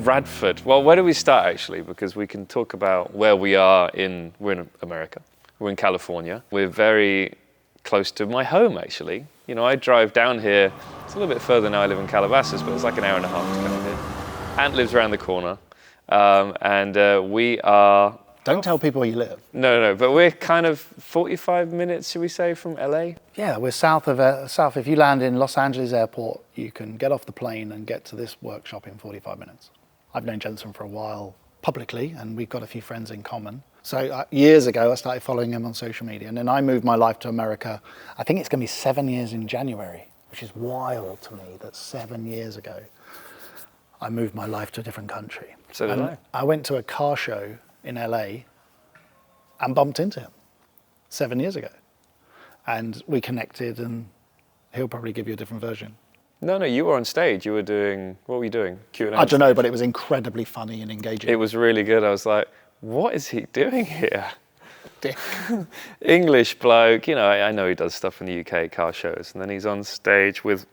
Radford. Well, where do we start actually? Because we can talk about where we are we're in America. We're in California. We're very close to my home actually. You know, I drive down here. It's a little bit further now. I live in Calabasas, but it's like an hour and a half to come here. Ant lives around the corner. We are... Don't tell people where you live. No, but we're kind of 45 minutes, should we say, from LA? Yeah, we're south. If you land in Los Angeles airport, you can get off the plane and get to this workshop in 45 minutes. I've known Jenson for a while publicly, and we've got a few friends in common. So years ago, I started following him on social media, and then I moved my life to America. I think it's going to be 7 years in January, which is wild to me that 7 years ago, I moved my life to a different country. So did I. I went to a car show in LA and bumped into him 7 years ago. And we connected, and he'll probably give you a different version. No, you were on stage. You were doing, what were you doing? Q&A? I don't know, but it was incredibly funny and engaging. It was really good. I was like, what is he doing here? Dick. English bloke, you know, I know he does stuff in the UK, car shows, and then he's on stage with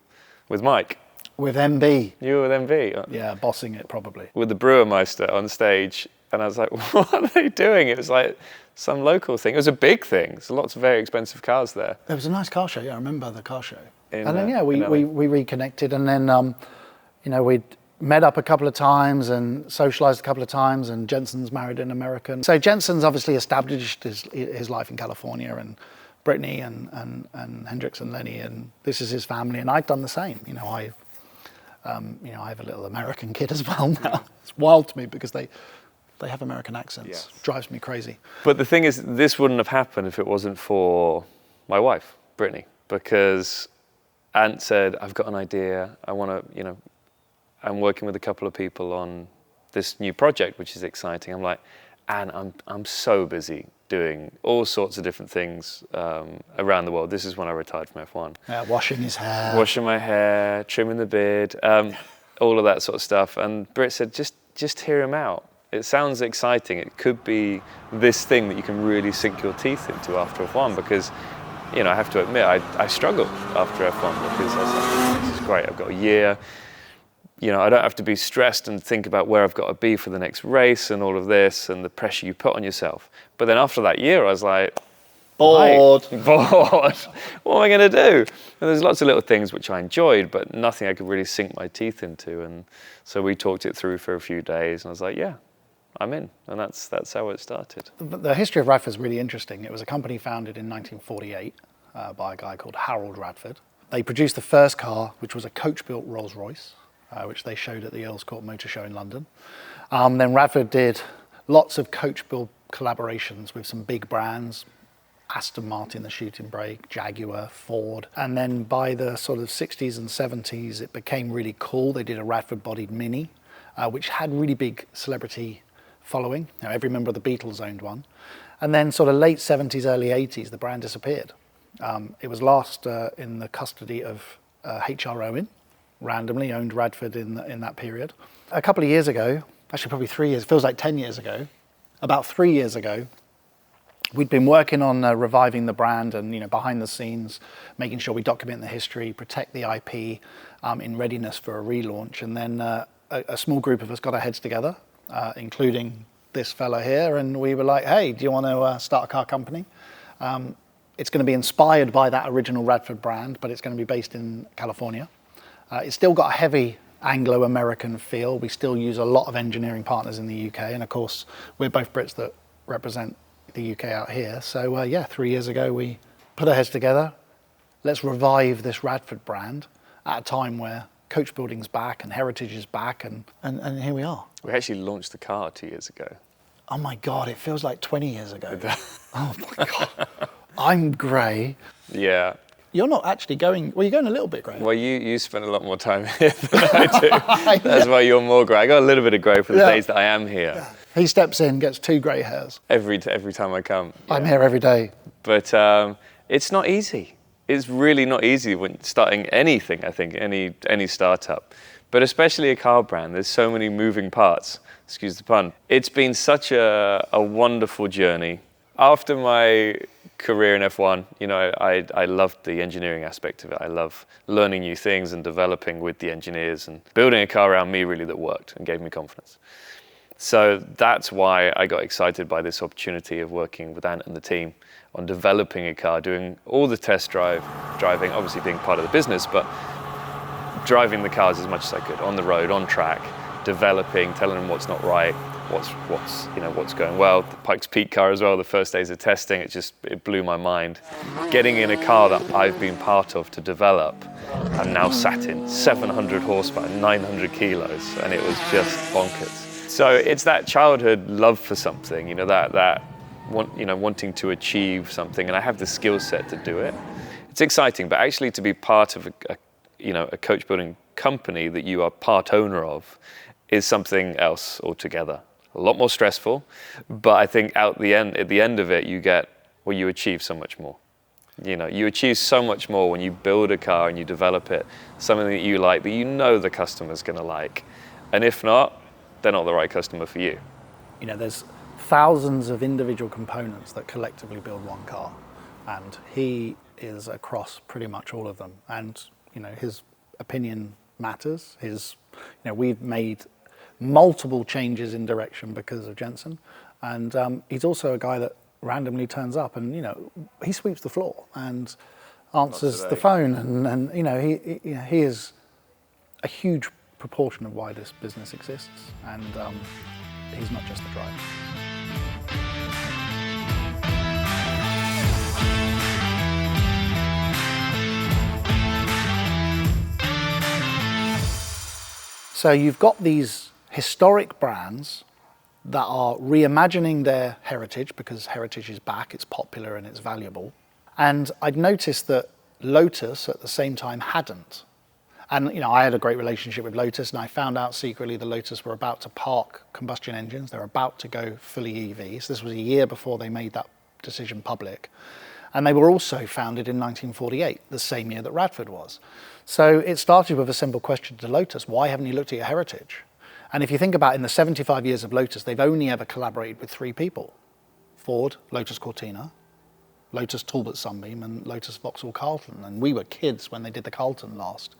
Mike. With MB. You were with MB? Yeah, bossing it probably. With the Brewermeister on stage, and I was like, what are they doing? It was like some local thing. It was a big thing. There's lots of very expensive cars there. There was a nice car show, yeah, I remember the car show. We reconnected, and then, we'd met up a couple of times and socialized a couple of times, and Jenson's married an American. So Jenson's obviously established his life in California, and Brittany and Hendrix and Lenny, and this is his family, and I've done the same. I have a little American kid as well now. It's wild to me because they have American accents. Yes. Drives me crazy. But the thing is, this wouldn't have happened if it wasn't for my wife, Brittany, because Ant said, I've got an idea. I want to, I'm working with a couple of people on this new project, which is exciting. I'm like, and I'm so busy doing all sorts of different things around the world. This is when I retired from F1. Yeah, washing his hair. Washing my hair, trimming the beard, all of that sort of stuff. And Britt said, just hear him out. It sounds exciting. It could be this thing that you can really sink your teeth into after F1, because, I have to admit, I struggled after F1 because I was like, this is great. I've got a year. I don't have to be stressed and think about where I've got to be for the next race and all of this and the pressure you put on yourself. But then after that year, I was like, bored. What am I going to do? And there's lots of little things which I enjoyed, but nothing I could really sink my teeth into. And so we talked it through for a few days, and I was like, yeah, I'm in. And that's how it started. The history of Radford is really interesting. It was a company founded in 1948 by a guy called Harold Radford. They produced the first car, which was a coach-built Rolls-Royce, which they showed at the Earls Court Motor Show in London. Then Radford did lots of coach-built collaborations with some big brands, Aston Martin, the shooting brake, Jaguar, Ford. And then by the sort of 60s and 70s, it became really cool. They did a Radford-bodied Mini, which had really big celebrity following. Every member of the Beatles owned one. And then sort of late 70s, early 80s, the brand disappeared. It was last in the custody of H.R. Owen, randomly owned Radford in that period. A couple of years ago, actually probably 3 years, feels like 10 years ago, about 3 years ago, we'd been working on reviving the brand and, behind the scenes, making sure we document the history, protect the IP in readiness for a relaunch. And then a small group of us got our heads together, including this fella here, and we were like, hey, do you want to start a car company? It's going to be inspired by that original Radford brand, but it's going to be based in California. It's still got a heavy Anglo-American feel. We still use a lot of engineering partners in the UK, and of course, we're both Brits that represent the UK out here. So 3 years ago, we put our heads together. Let's revive this Radford brand at a time where coach building's back and heritage is back, and here we are. We actually launched the car 2 years ago. Oh my God, it feels like 20 years ago. Oh my God. I'm grey. Yeah. You're not actually going, well, you're going a little bit grey. Well, you spend a lot more time here than I do. That's why you're more grey. I got a little bit of grey for the days that I am here. Yeah. He steps in, gets 2 grey hairs. Every time I come. I'm here every day. But it's not easy. It's really not easy when starting anything, I think, any startup. But especially a car brand, there's so many moving parts, excuse the pun. It's been such a wonderful journey. After my career in F1, you know, I loved the engineering aspect of it. I love learning new things and developing with the engineers and building a car around me really that worked and gave me confidence. So that's why I got excited by this opportunity of working with Ant and the team on developing a car, doing all the test driving, obviously being part of the business, but driving the cars as much as I could on the road, on track, developing, telling them what's not right, what's going well. The Pikes Peak car as well, the first days of testing, it blew my mind. Getting in a car that I've been part of to develop, I'm now sat in 700 horsepower, 900 kilos, and it was just bonkers. So it's that childhood love for something, you know, wanting to achieve something, and I have the skill set to do it. It's exciting, but actually to be part of a coach building company that you are part owner of is something else altogether. A lot more stressful, but I think at the end of it, you achieve so much more. You know, you achieve so much more when you build a car and you develop it, something that you like, that you know the customer's gonna like. And if not, they're not the right customer for you. You know, there's thousands of individual components that collectively build one car, and he is across pretty much all of them. And, you know, his opinion matters. We've made multiple changes in direction because of Jenson, and he's also a guy that randomly turns up and, you know, he sweeps the floor and answers the phone, and you know, he is a huge proportion of why this business exists, and he's not just the driver. So you've got these historic brands that are reimagining their heritage, because heritage is back, it's popular and it's valuable. And I'd noticed that Lotus at the same time hadn't. And, you know, I had a great relationship with Lotus, and I found out secretly the Lotus were about to park combustion engines. They're about to go fully EVs. This was a year before they made that decision public. And they were also founded in 1948, the same year that Radford was. So it started with a simple question to Lotus: why haven't you looked at your heritage? And if you think about it, in the 75 years of Lotus, they've only ever collaborated with 3 people: Ford, Lotus Cortina, Lotus Talbot Sunbeam, and Lotus Vauxhall Carlton. And we were kids when they did the Carlton last.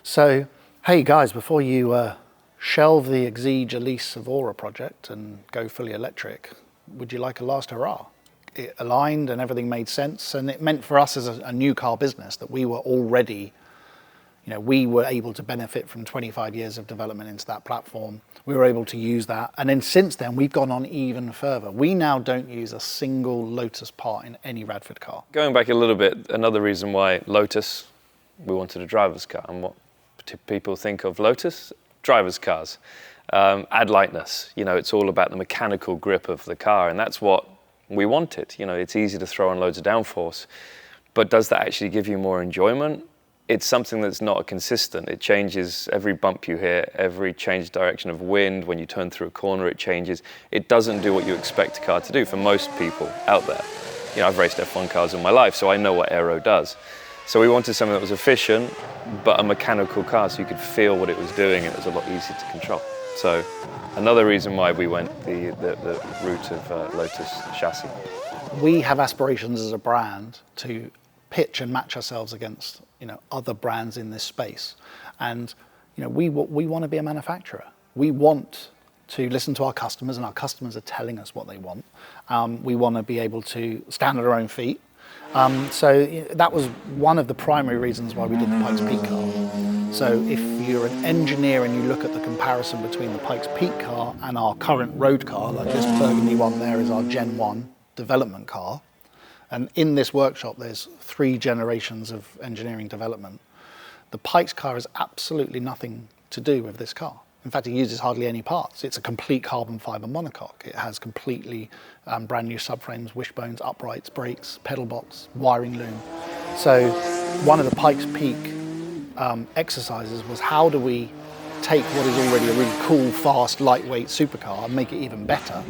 So, hey guys, before you shelve the Exige Elise Evora project and go fully electric, would you like a last hurrah? It aligned and everything made sense, and it meant for us as a new car business that we were already, you know, we were able to benefit from 25 years of development into that platform. We were able to use that. And then since then, we've gone on even further. We now don't use a single Lotus part in any Radford car. Going back a little bit, another reason why Lotus, we wanted a driver's car. And what people think of Lotus? Driver's cars. Add lightness. You know, it's all about the mechanical grip of the car. And that's what we wanted. You know, it's easy to throw on loads of downforce. But does that actually give you more enjoyment? It's something that's not consistent. It changes every bump you hit, every change direction of wind. When you turn through a corner, it changes. It doesn't do what you expect a car to do for most people out there. You know, I've raced F1 cars in my life, so I know what aero does. So we wanted something that was efficient, but a mechanical car, so you could feel what it was doing, and it was a lot easier to control. So another reason why we went the route of Lotus chassis. We have aspirations as a brand to pitch and match ourselves against, you know, other brands in this space, and, you know, we want to be a manufacturer. We want to listen to our customers, and our customers are telling us what they want. We want to be able to stand on our own feet. So that was one of the primary reasons why we did the Pikes Peak car. So if you're an engineer and you look at the comparison between the Pikes Peak car and our current road car, like this burgundy one there is our Gen 1 development car. And in this workshop, there's 3 generations of engineering development. The Pikes car has absolutely nothing to do with this car. In fact, it uses hardly any parts. It's a complete carbon fiber monocoque. It has completely brand new subframes, wishbones, uprights, brakes, pedal box, wiring loom. So one of the Pikes Peak exercises was, how do we take what is already a really cool, fast, lightweight supercar and make it even better,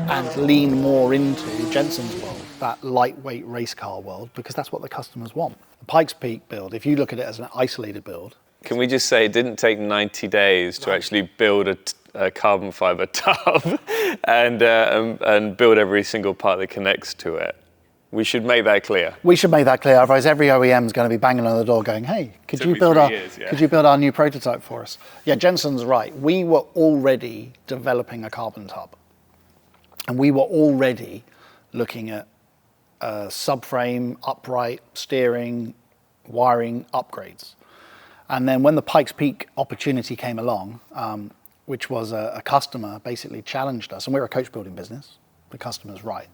and lean more into Jenson's world, that lightweight race car world, because that's what the customers want. The Pikes Peak build, if you look at it as an isolated build. Can we just say it didn't take 90 days to actually build a carbon fiber tub and build every single part that connects to it? We should make that clear. We should make that clear, otherwise every OEM is going to be banging on the door going, hey, could you build our new prototype for us? Yeah, Jenson's right. We were already developing a carbon tub. And we were already looking at subframe, upright, steering, wiring upgrades. And then when the Pikes Peak opportunity came along, which was a customer basically challenged us, and we're a coach building business, the customer's right,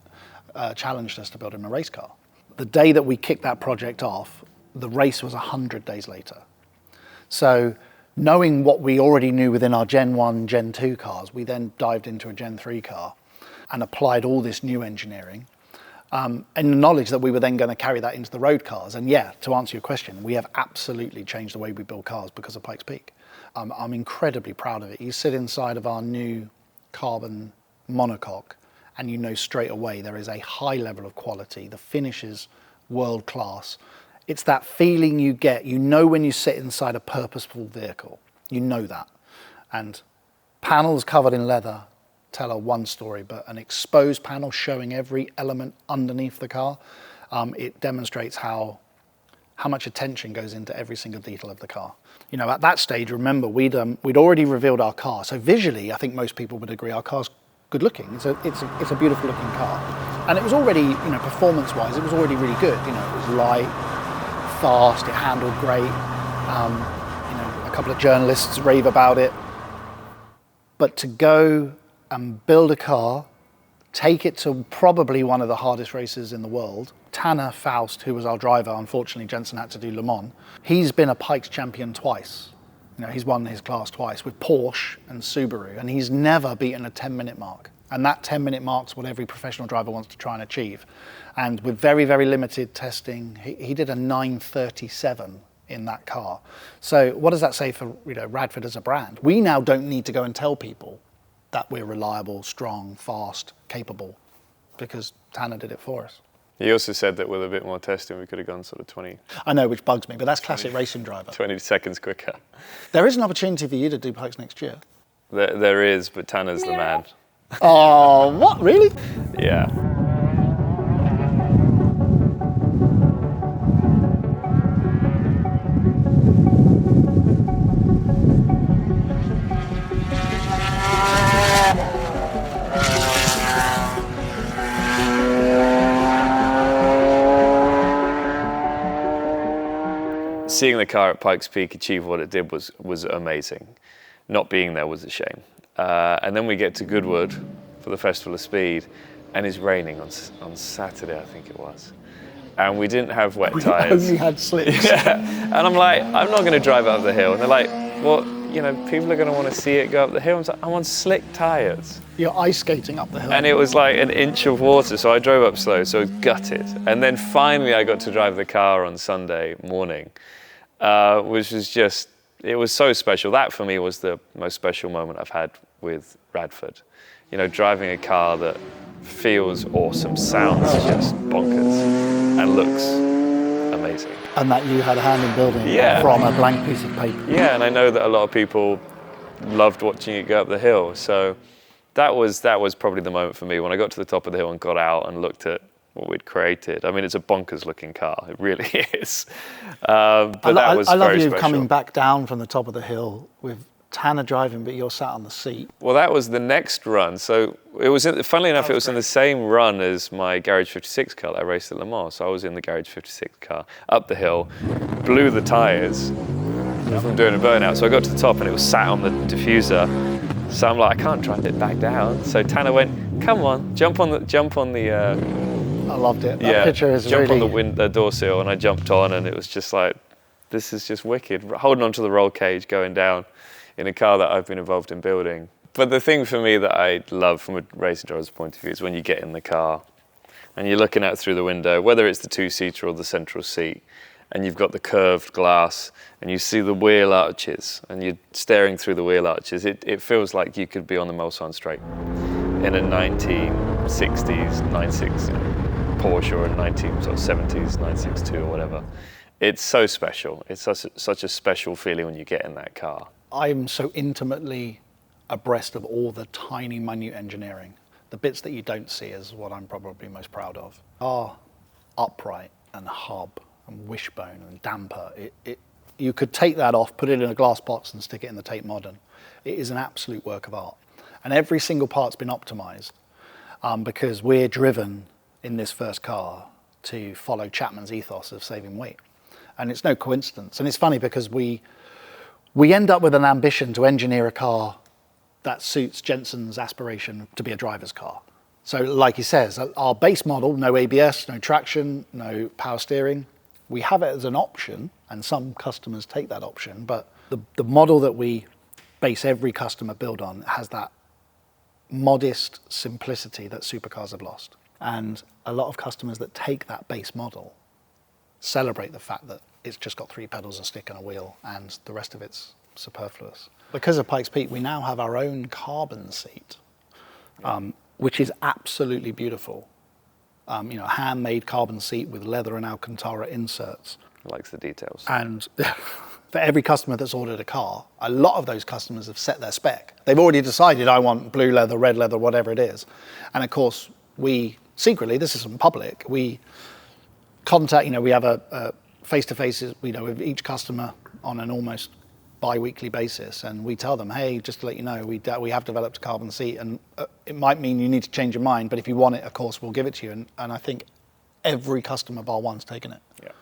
challenged us to build him a race car. The day that we kicked that project off, the race was 100 days later. So knowing what we already knew within our Gen 1, Gen 2 cars, we then dived into a Gen 3 car and applied all this new engineering, and the knowledge that we were then going to carry that into the road cars. And yeah, to answer your question, we have absolutely changed the way we build cars because of Pikes Peak. I'm incredibly proud of it. You sit inside of our new carbon monocoque and you know straight away there is a high level of quality. The finish is world class. It's that feeling you get, you know when you sit inside a purposeful vehicle, you know that. And panels covered in leather tell one story, but an exposed panel showing every element underneath the car, it demonstrates how much attention goes into every single detail of the car. You know, at that stage, remember, we'd already revealed our car. So visually, I think most people would agree our car's good looking. It's a beautiful looking car. And it was already, you know, performance-wise, it was already really good. You know, it was light, fast, it handled great. You know, a couple of journalists rave about it. But to go and build a car, take it to probably one of the hardest races in the world. Tanner Faust, who was our driver, unfortunately Jenson had to do Le Mans. He's been a Pikes champion twice. You know, he's won his class twice with Porsche and Subaru, and he's never beaten a 10-minute mark. And that 10-minute mark's what every professional driver wants to try and achieve. And with very, very limited testing, he did a 9:37 in that car. So what does that say for, you know, Radford as a brand? We now don't need to go and tell people that we're reliable, strong, fast, capable, because Tanner did it for us. He also said that with a bit more testing, we could have gone sort of 20. I know, which bugs me, but that's classic racing driver. 20 seconds quicker. There is an opportunity for you to do Pikes next year. There is, but Tanner's the man. Oh, what, really? Yeah. Seeing the car at Pikes Peak achieve what it did was amazing. Not being there was a shame. And then we get to Goodwood for the Festival of Speed, and it's raining on Saturday, I think it was. And we didn't have wet tyres. We only had slicks. Yeah. And I'm like, I'm not going to drive up the hill. And they're like, well, you know, people are going to want to see it go up the hill. I'm like, I'm on slick tyres. You're ice skating up the hill. And it was like an inch of water, so I drove up slow, so gutted. And then finally I got to drive the car on Sunday morning, which was just, it was so special. That for me was the most special moment I've had with Radford. You know, driving a car that feels awesome, sounds just bonkers, and looks amazing. And that you had a hand in building from a blank piece of paper. Yeah, and I know that a lot of people loved watching it go up the hill. So that was probably the moment for me when I got to the top of the hill and got out and looked at what we'd created. I mean, it's a bonkers looking car. It really is. But that was very special. I love you coming back down from the top of the hill with Tanner driving, but you're sat on the seat. Well, that was the next run. So it was, funnily enough, it was in the same run as my Garage 56 car that I raced at Le Mans. So I was in the Garage 56 car, up the hill, blew the tyres from doing a burnout. So I got to the top and it was sat on the diffuser. So I'm like, I can't drive it back down. So Tanner went, come on, jump on the. I loved it. That picture is jump really... on the door sill, and I jumped on, and it was just like, this is just wicked. Holding onto the roll cage, going down in a car that I've been involved in building. But the thing for me that I love from a racing driver's point of view is when you get in the car and you're looking out through the window, whether it's the two-seater or the central seat, and you've got the curved glass and you see the wheel arches and you're staring through the wheel arches, it feels like you could be on the Mulsanne Straight in a 1960s 96 Porsche or a 1970s 962 or whatever. It's so special. It's such a special feeling when you get in that car. I'm so intimately abreast of all the tiny, minute engineering. The bits that you don't see is what I'm probably most proud of. Our upright and hub and wishbone and damper. You could take that off, put it in a glass box and stick it in the Tate Modern. It is an absolute work of art. And every single part's been optimized because we're driven in this first car to follow Chapman's ethos of saving weight. And it's no coincidence. And it's funny because we end up with an ambition to engineer a car that suits Jenson's aspiration to be a driver's car. So like he says, our base model, no ABS, no traction, no power steering, we have it as an option, and some customers take that option, but the model that we base every customer build on has that modest simplicity that supercars have lost. And a lot of customers that take that base model celebrate the fact that it's just got 3 pedals, a stick and a wheel, and the rest of it's superfluous. Because of Pikes Peak, we now have our own carbon seat, which is absolutely beautiful. Handmade carbon seat with leather and Alcantara inserts. Likes the details. And for every customer that's ordered a car, a lot of those customers have set their spec. They've already decided, I want blue leather, red leather, whatever it is. And of course, we secretly, this isn't public, we contact, we have a face-to-face, with each customer on an almost bi-weekly basis, and we tell them, hey, just to let you know, we have developed a carbon seat, and it might mean you need to change your mind, but if you want it, of course, we'll give it to you. And I think every customer bar one's taken it. Yeah.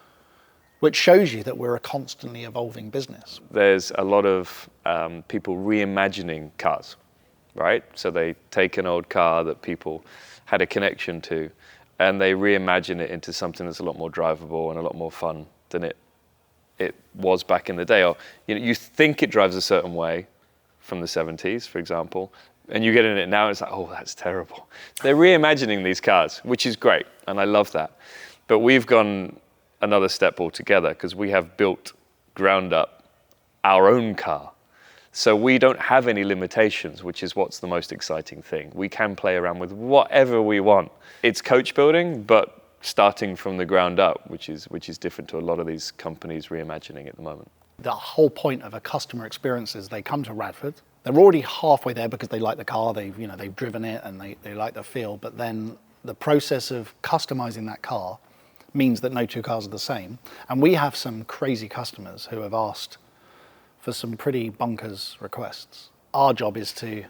Which shows you that we're a constantly evolving business. There's a lot of people reimagining cars, right? So they take an old car that people had a connection to, and they reimagine it into something that's a lot more drivable and a lot more fun than it was back in the day. Or you think it drives a certain way from the 70s, for example, and you get in it now and it's like, oh, that's terrible. They're reimagining these cars, which is great, and I love that. But we've gone another step altogether because we have built ground up our own car. So we don't have any limitations, which is what's the most exciting thing. We can play around with whatever we want. It's coach building, but starting from the ground up, which is different to a lot of these companies reimagining at the moment. The whole point of a customer experience is they come to Radford. They're already halfway there because they like the car, they've driven it and they like the feel, but then the process of customizing that car means that no 2 cars are the same. And we have some crazy customers who have asked for some pretty bonkers requests. Our job is to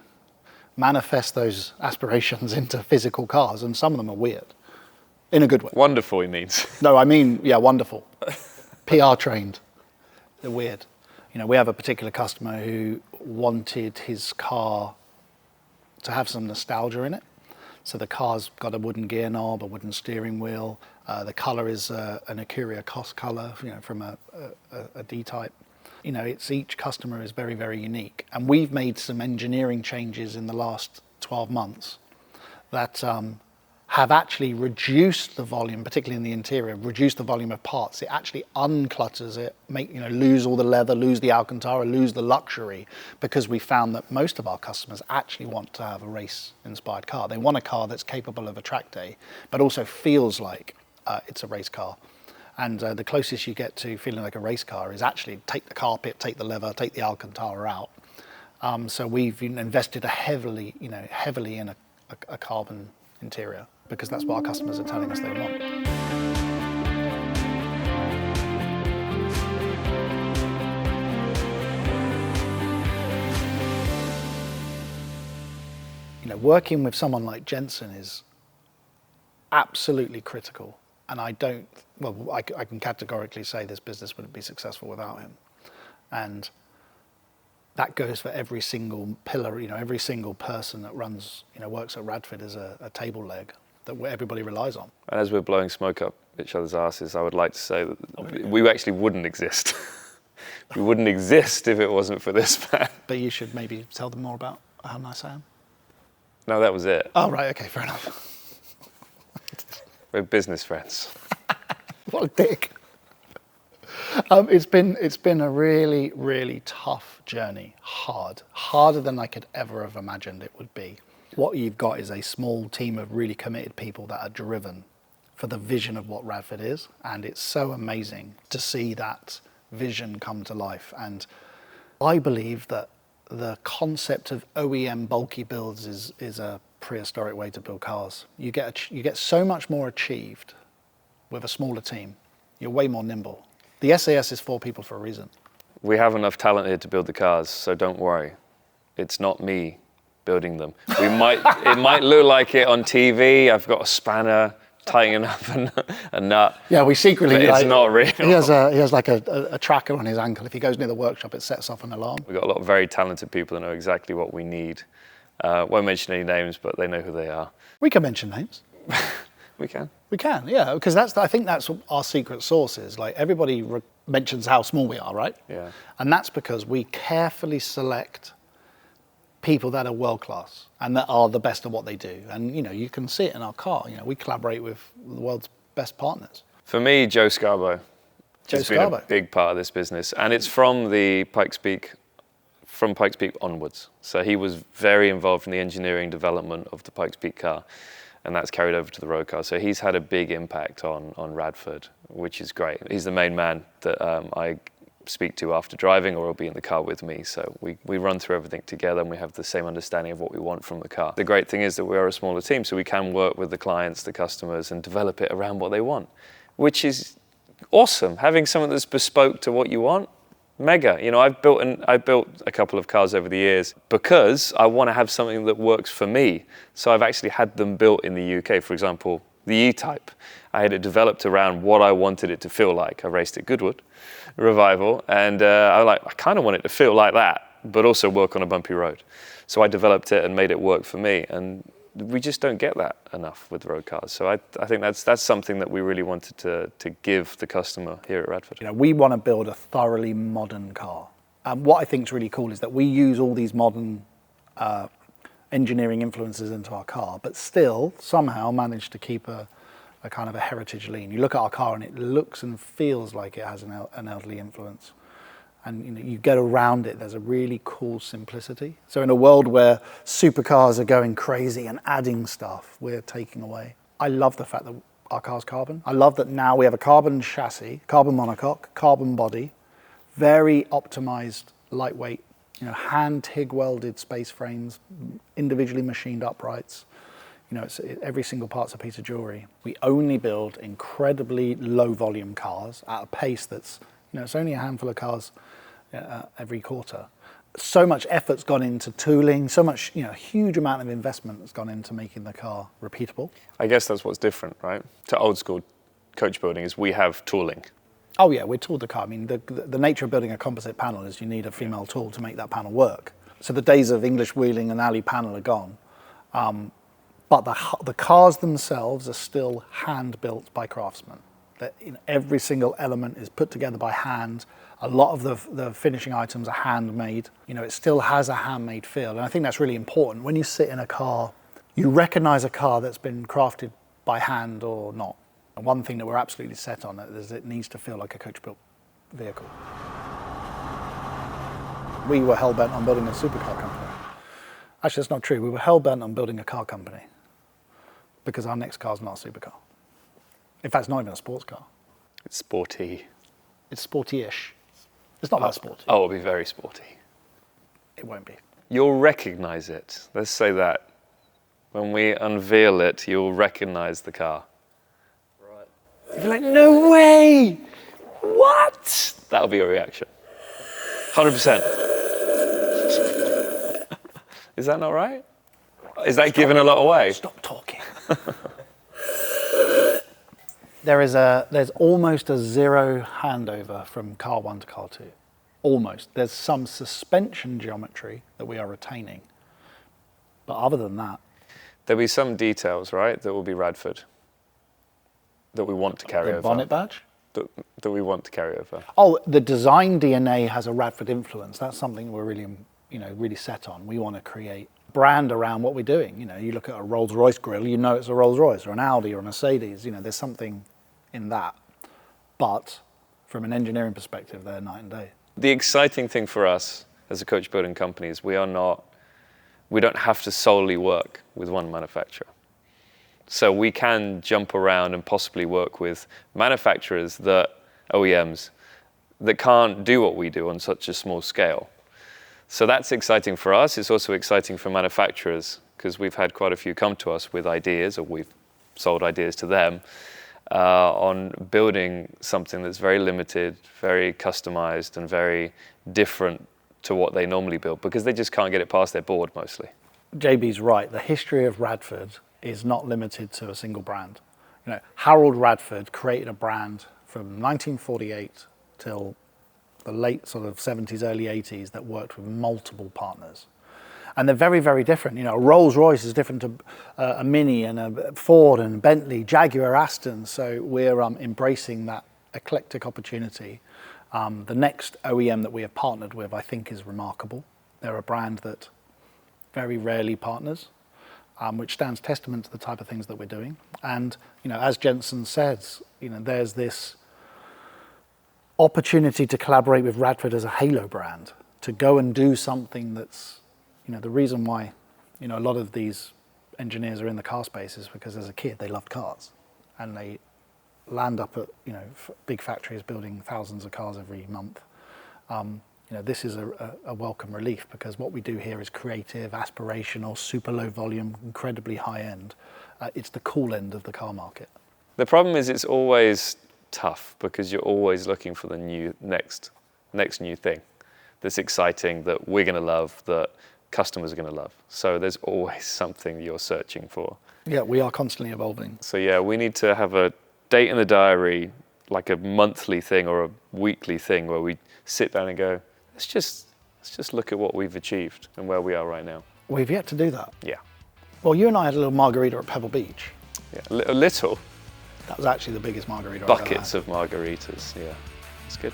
manifest those aspirations into physical cars, and some of them are weird, in a good way. Wonderful, he means. No, I mean, yeah, wonderful. PR trained. They're weird. We have a particular customer who wanted his car to have some nostalgia in it. So the car's got a wooden gear knob, a wooden steering wheel. The color is an Acuria Cos color, from a D-Type. Each customer is very, very unique. And we've made some engineering changes in the last 12 months that have actually reduced the volume, particularly in the interior, reduced the volume of parts. It actually unclutters it, lose all the leather, lose the Alcantara, lose the luxury, because we found that most of our customers actually want to have a race-inspired car. They want a car that's capable of a track day, but also feels like it's a race car. And the closest you get to feeling like a race car is actually take the carpet, take the leather, take the Alcantara out. So we've invested heavily in a carbon interior, because that's what our customers are telling us they want. Working with someone like Jenson is absolutely critical, and I can categorically say this business wouldn't be successful without him. And that goes for every single pillar, every single person that runs, works at Radford as a table leg that everybody relies on. And as we're blowing smoke up each other's asses, I would like to say that we actually wouldn't exist. We wouldn't exist if it wasn't for this man. But you should maybe tell them more about how nice I am. No, that was it. Oh, right, okay, fair enough. We're business friends. What a dick. It's been a really, really tough journey, harder than I could ever have imagined it would be. What you've got is a small team of really committed people that are driven for the vision of what Radford is, and it's so amazing to see that vision come to life. And I believe that the concept of OEM bulky builds is a prehistoric way to build cars. You get so much more achieved with a smaller team, you're way more nimble. The SAS is 4 people for a reason. We have enough talent here to build the cars, so don't worry. It's not me building them. It might look like it on TV. I've got a spanner tightening up a nut. Yeah, we secretly. But it's not real. He has like a tracker on his ankle. If he goes near the workshop, it sets off an alarm. We've got a lot of very talented people that know exactly what we need. Won't mention any names, but they know who they are. We can mention names. We can. We can, yeah, because I think that's what our secret sauce is. Like everybody mentions how small we are, right? Yeah. And that's because we carefully select people that are world class and that are the best at what they do. And you can see it in our car. We collaborate with the world's best partners. For me, Joe Scarborough. Joe's been a big part of this business, and it's from Pikes Peak onwards. So he was very involved in the engineering development of the Pikes Peak car, and that's carried over to the road car. So he's had a big impact on Radford, which is great. He's the main man that I speak to after driving, or he'll be in the car with me. So we run through everything together, and we have the same understanding of what we want from the car. The great thing is that we are a smaller team, so we can work with the clients, the customers, and develop it around what they want, which is awesome. Having something that's bespoke to what you want, mega. I've built a couple of cars over the years because I want to have something that works for me. So I've actually had them built in the UK. For example, the E-Type. I had it developed around what I wanted it to feel like. I raced at Goodwood, Revival, and I kind of want it to feel like that, but also work on a bumpy road. So I developed it and made it work for me, and we just don't get that enough with road cars. So I think that's something that we really wanted to give the customer here at Radford. We want to build a thoroughly modern car. What I think is really cool is that we use all these modern engineering influences into our car, but still somehow manage to keep a kind of a heritage lean. You look at our car and it looks and feels like it has an elderly influence. And you get around it, there's a really cool simplicity. So in a world where supercars are going crazy and adding stuff, we're taking away. I love the fact that our car's carbon. I love that now we have a carbon chassis, carbon monocoque, carbon body, very optimized, lightweight, hand TIG welded space frames, individually machined uprights. Every single part's a piece of jewelry. We only build incredibly low volume cars at a pace that's, it's only a handful of cars every quarter. So much effort's gone into tooling, so much, huge amount of investment has gone into making the car repeatable. I guess that's what's different, right? To old school coach building is we have tooling. Oh yeah, we tooled the car. I mean, the nature of building a composite panel is you need a female tool to make that panel work. So the days of English wheeling and alley panel are gone. But the cars themselves are still hand built by craftsmen. Every single element is put together by hand. A lot of the finishing items are handmade. It still has a handmade feel. And I think that's really important. When you sit in a car, you recognize a car that's been crafted by hand or not. And one thing that we're absolutely set on is it needs to feel like a coach-built vehicle. We were hell-bent on building a supercar company. Actually, that's not true. We were hell-bent on building a car company because our next car's not a supercar. In fact, it's not even a sports car. It's sporty. It's sporty-ish. It's not that sporty. Oh, it'll be very sporty. It won't be. You'll recognize it. Let's say that. When we unveil it, you'll recognize the car. Right. You'll be like, no way! What? That'll be your reaction. 100%. Is that not right? Is that giving a lot away? Stop talking. There's almost a zero handover from car 1 to car 2. Almost. There's some suspension geometry that we are retaining. But other than that... There'll be some details, right, that will be Radford, that we want to carry over. The bonnet badge? That we want to carry over. Oh, the design DNA has a Radford influence. That's something we're really set on. We want to create brand around what we're doing. You look at a Rolls-Royce grille, it's a Rolls-Royce, or an Audi or a Mercedes. There's something in that. But from an engineering perspective, they're night and day. The exciting thing for us as a coach building company is we don't have to solely work with one manufacturer. So we can jump around and possibly work with manufacturers OEMs, that can't do what we do on such a small scale. So that's exciting for us. It's also exciting for manufacturers because we've had quite a few come to us with ideas, or we've sold ideas to them. on building something that's very limited, very customized, and very different to what they normally build, because they just can't get it past their board mostly. JB's right. The history of Radford is not limited to a single brand. You know, Harold Radford created a brand from 1948 till the late sort of 70s, early 80s that worked with multiple partners. And they're very, very different. You know, a Rolls-Royce is different to a Mini, and a Ford and Bentley, Jaguar, Aston. So we're embracing that eclectic opportunity. The next OEM that we have partnered with, I think, is remarkable. They're a brand that very rarely partners, which stands testament to the type of things that we're doing. And, you know, as Jenson says, you know, there's this opportunity to collaborate with Radford as a halo brand, to go and do something that's, you know, the reason why, you know, a lot of these engineers are in the car space is because as a kid they loved cars, and they land up at, you know, big factories building thousands of cars every month. You know, this is a welcome relief, because what we do here is creative, aspirational, super low volume, incredibly high end. It's the cool end of the car market. The problem is it's always tough, because you're always looking for the next new thing that's exciting, that we're going to love, that customers are going to love. So there's always something you're searching for. Yeah, we are constantly evolving. So yeah, we need to have a date in the diary, like a monthly thing or a weekly thing, where we sit down and go, let's just look at what we've achieved and where we are right now. We've yet to do that. Yeah. Well, you and I had a little margarita at Pebble Beach. Yeah, a little. That was actually the biggest margarita Buckets of margaritas, yeah. It's good.